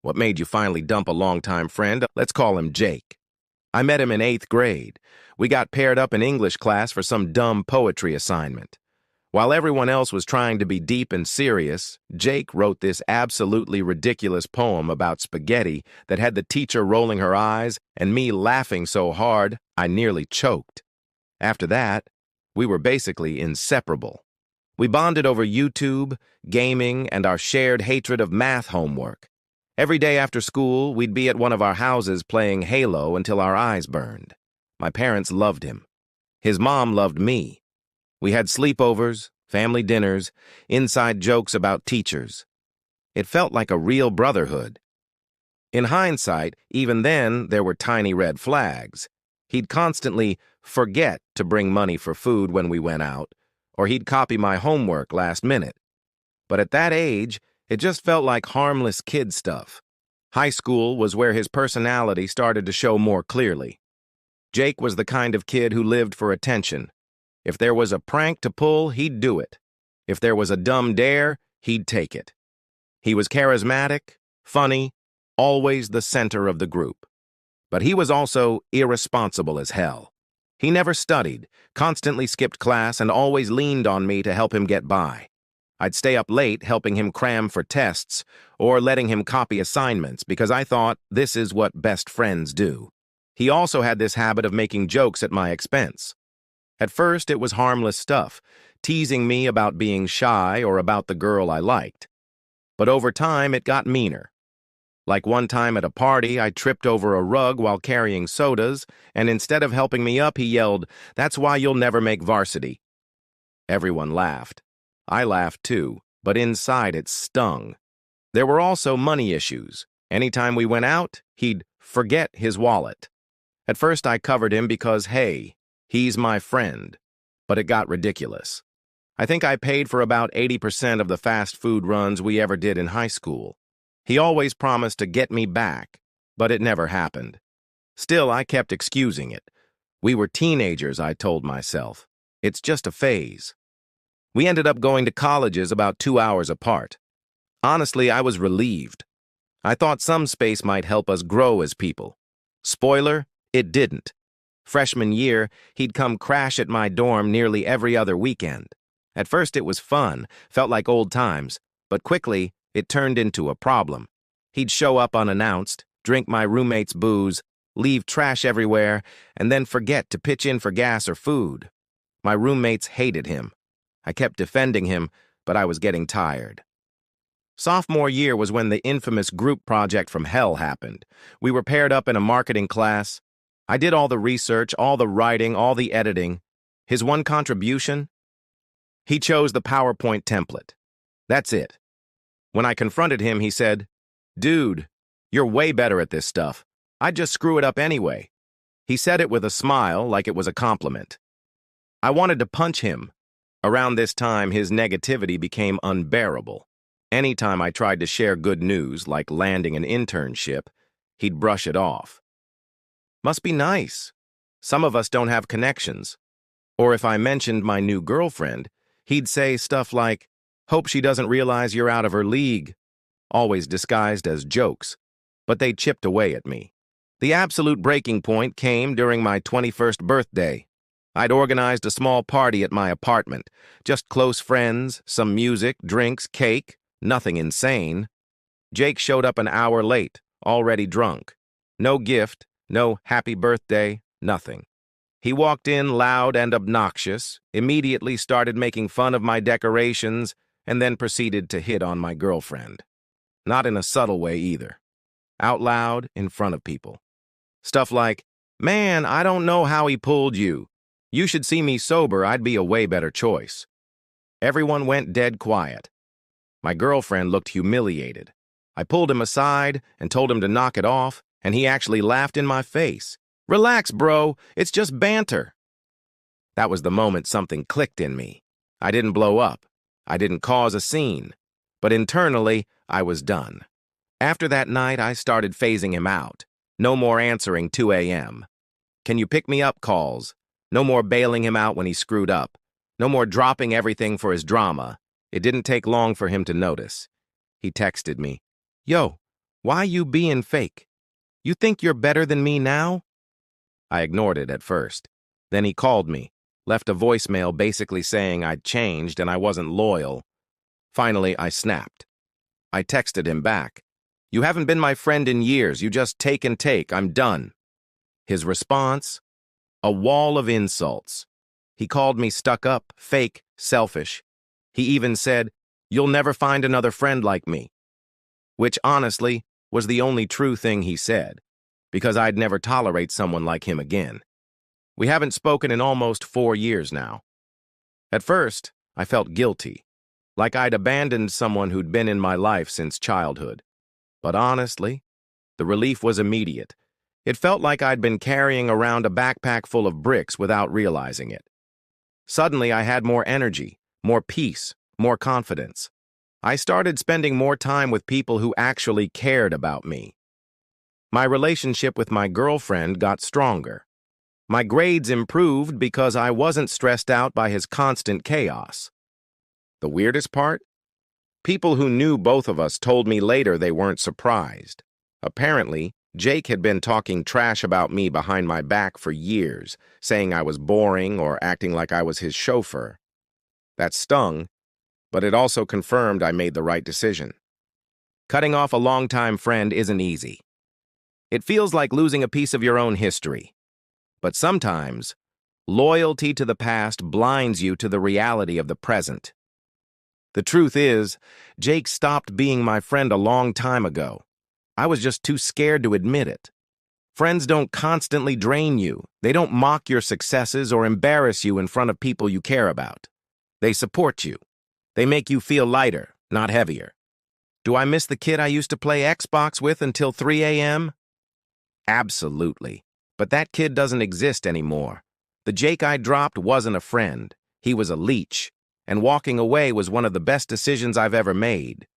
What made you finally dump a longtime friend? Let's call him Jake. I met him in 8th grade. We got paired up in English class for some dumb poetry assignment. While everyone else was trying to be deep and serious, Jake wrote this absolutely ridiculous poem about spaghetti that had the teacher rolling her eyes and me laughing so hard I nearly choked. After that, we were basically inseparable. We bonded over YouTube, gaming, and our shared hatred of math homework. Every day after school, we'd be at one of our houses playing Halo until our eyes burned. My parents loved him. His mom loved me. We had sleepovers, family dinners, inside jokes about teachers. It felt like a real brotherhood. In hindsight, even then, there were tiny red flags. He'd constantly forget to bring money for food when we went out, or he'd copy my homework last minute. But at that age, it just felt like harmless kid stuff. High school was where his personality started to show more clearly. Jake was the kind of kid who lived for attention. If there was a prank to pull, he'd do it. If there was a dumb dare, he'd take it. He was charismatic, funny, always the center of the group. But he was also irresponsible as hell. He never studied, constantly skipped class, and always leaned on me to help him get by. I'd stay up late helping him cram for tests or letting him copy assignments because I thought this is what best friends do. He also had this habit of making jokes at my expense. At first, it was harmless stuff, teasing me about being shy or about the girl I liked. But over time, it got meaner. Like one time at a party, I tripped over a rug while carrying sodas, and instead of helping me up, he yelled, "That's why you'll never make varsity." Everyone laughed. I laughed too, but inside it stung. There were also money issues. Anytime we went out, he'd forget his wallet. At first I covered him because, hey, he's my friend. But it got ridiculous. I think I paid for about 80% of the fast food runs we ever did in high school. He always promised to get me back, but it never happened. Still, I kept excusing it. We were teenagers, I told myself. It's just a phase. We ended up going to colleges about 2 hours apart. Honestly, I was relieved. I thought some space might help us grow as people. Spoiler, it didn't. Freshman year, he'd come crash at my dorm nearly every other weekend. At first it was fun, felt like old times, but quickly it turned into a problem. He'd show up unannounced, drink my roommate's booze, leave trash everywhere, and then forget to pitch in for gas or food. My roommates hated him. I kept defending him, but I was getting tired. Sophomore year was when the infamous group project from hell happened. We were paired up in a marketing class. I did all the research, all the writing, all the editing. His one contribution? He chose the PowerPoint template. That's it. When I confronted him, he said, "Dude, you're way better at this stuff. I'd just screw it up anyway." He said it with a smile, like it was a compliment. I wanted to punch him. Around this time, his negativity became unbearable. Anytime I tried to share good news, like landing an internship, he'd brush it off. Must be nice. Some of us don't have connections. Or if I mentioned my new girlfriend, he'd say stuff like, "Hope she doesn't realize you're out of her league," always disguised as jokes. But they chipped away at me. The absolute breaking point came during my 21st birthday. I'd organized a small party at my apartment, just close friends, some music, drinks, cake, nothing insane. Jake showed up an hour late, already drunk. No gift, no happy birthday, nothing. He walked in loud and obnoxious, immediately started making fun of my decorations, and then proceeded to hit on my girlfriend. Not in a subtle way either. Out loud, in front of people. Stuff like, "Man, I don't know how he pulled you. You should see me sober, I'd be a way better choice." Everyone went dead quiet. My girlfriend looked humiliated. I pulled him aside and told him to knock it off, and he actually laughed in my face. "Relax, bro, it's just banter." That was the moment something clicked in me. I didn't blow up. I didn't cause a scene. But internally, I was done. After that night, I started phasing him out. No more answering 2 a.m. "Can you pick me up" calls. No more bailing him out when he screwed up. No more dropping everything for his drama. It didn't take long for him to notice. He texted me, "Yo, Why you being fake? You think you're better than me now? I ignored it at first. Then he called me, left a voicemail basically saying I'd changed and I wasn't loyal. Finally, I snapped. I texted him back. You haven't been my friend in years. You just take and take. I'm done. His response? A wall of insults. He called me stuck up, fake, selfish. He even said, "You'll never find another friend like me." Which, honestly, was the only true thing he said, because I'd never tolerate someone like him again. We haven't spoken in almost 4 years now. At first, I felt guilty, like I'd abandoned someone who'd been in my life since childhood. But honestly, the relief was immediate. It felt like I'd been carrying around a backpack full of bricks without realizing it. Suddenly, I had more energy, more peace, more confidence. I started spending more time with people who actually cared about me. My relationship with my girlfriend got stronger. My grades improved because I wasn't stressed out by his constant chaos. The weirdest part? People who knew both of us told me later they weren't surprised. Apparently, Jake had been talking trash about me behind my back for years, saying I was boring or acting like I was his chauffeur. That stung, but it also confirmed I made the right decision. Cutting off a longtime friend isn't easy. It feels like losing a piece of your own history. But sometimes, loyalty to the past blinds you to the reality of the present. The truth is, Jake stopped being my friend a long time ago. I was just too scared to admit it. Friends don't constantly drain you. They don't mock your successes or embarrass you in front of people you care about. They support you. They make you feel lighter, not heavier. Do I miss the kid I used to play Xbox with until 3 a.m.? Absolutely. But that kid doesn't exist anymore. The Jake I dropped wasn't a friend. He was a leech. And walking away was one of the best decisions I've ever made.